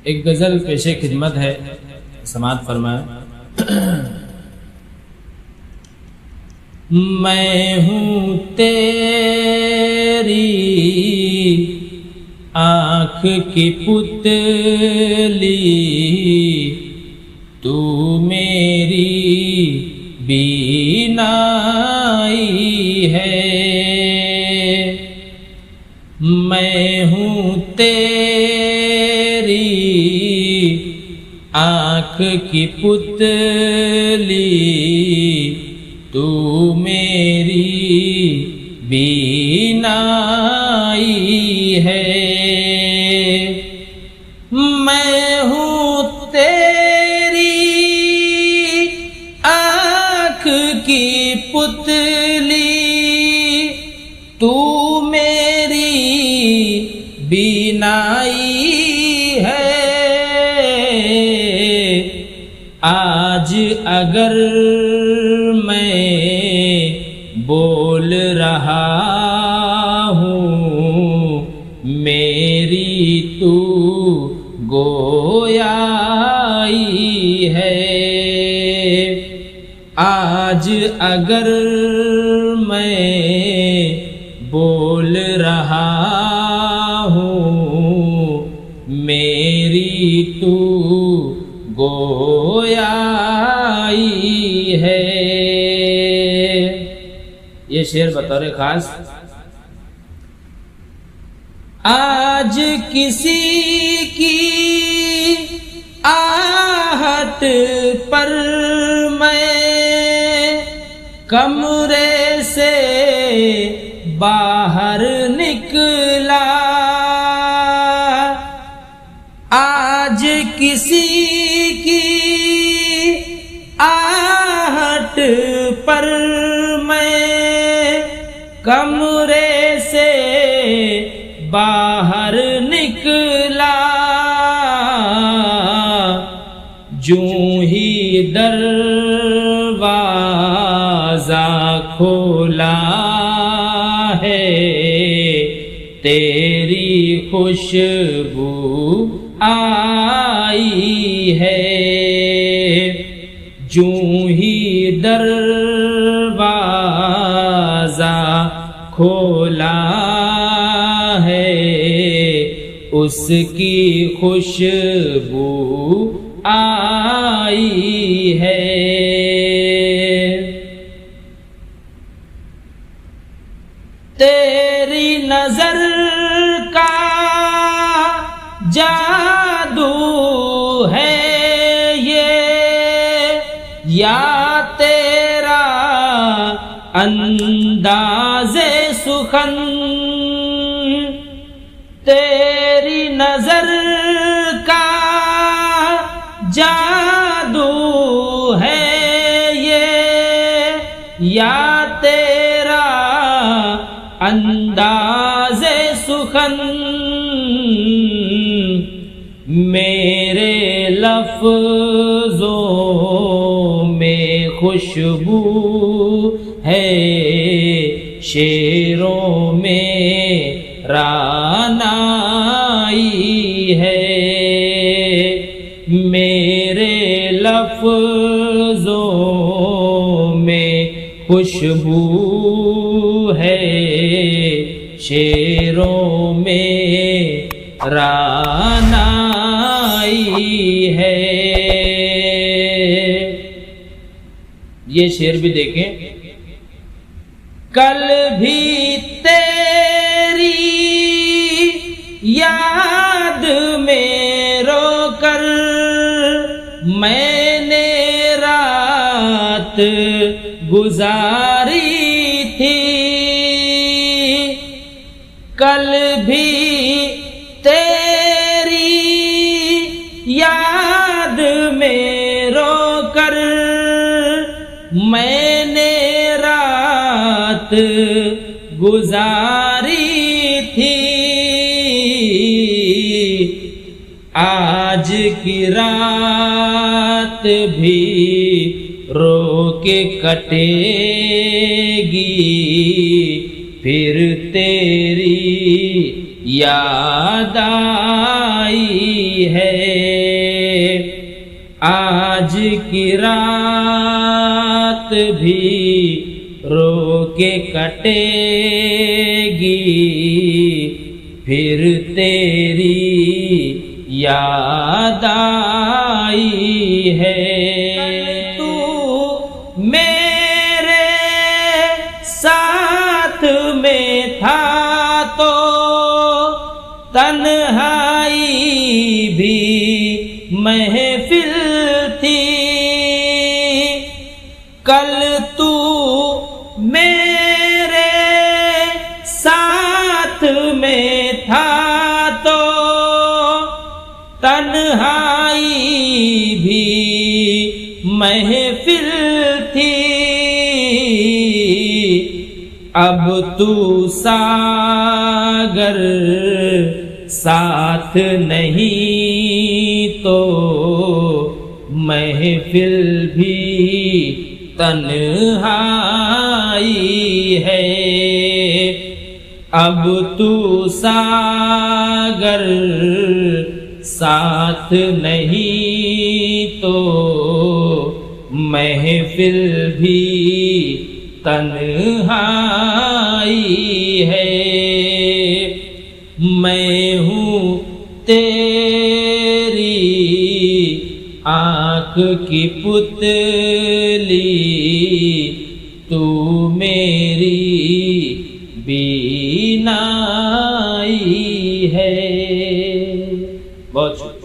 एक गज़ल पेशे खिदमत है, समात फरमाए। मैं हूँ तेरी आँख की पुतली, तू मेरी बीनाई है। मैं हूँ तेरी आँख की पुतली, तू मेरी बीनाई है। मैं हूँ तेरी आँख की पुतली, तू मेरी बीनाई है। आज अगर मैं बोल रहा हूँ, मेरी तू गोयाई है। आज अगर मैं बोल रहा हूँ, मेरी तू गोयाई है। ये शेर बतौर खास आज किसी की आहट पर मैं कमरे से बाहर निकला। आज किसी की आहट पर मैं कमरे से बाहर निकला। जूं ही दरवाजा खोला है, तेरी खुशबू आई है। जूं ही दरवाजा खोला है, उसकी खुशबू आई है। तेरी नजर का जादू है ये, या तेरा अंदाज़े सुखन। तेरी नजर का जादू है ये, या तेरा अंदाज़े सुखन। मेरे लफ्ज़ों में खुशबू है, शेरों में रानाई है। मेरे लफ्ज़ों में खुशबू है, शेरों में रानाई है। ये शेर भी देखें। कल भी तेरी याद में रोकर मैंने रात गुजारी थी। कल भी तेरी याद में रोकर मैंने रात गुजारी थी। आज की रात भी रो के कटेगी, फिर तेरी याद आई है। आज की रात भी रो के कटेगी, फिर तेरी याद आई है। तू मेरे साथ में था तो तन्हाई भी महफिल थी। कल तू मेरे साथ में था तो तन्हाई भी महफिल थी। अब तू सागर साथ नहीं तो महफिल भी तन्हाई है। अब तू सागर साथ नहीं तो महफिल भी तन्हाई है। मैं हूँ तेरी आँख की पुतली, तू मेरी बीनाई है। बहुत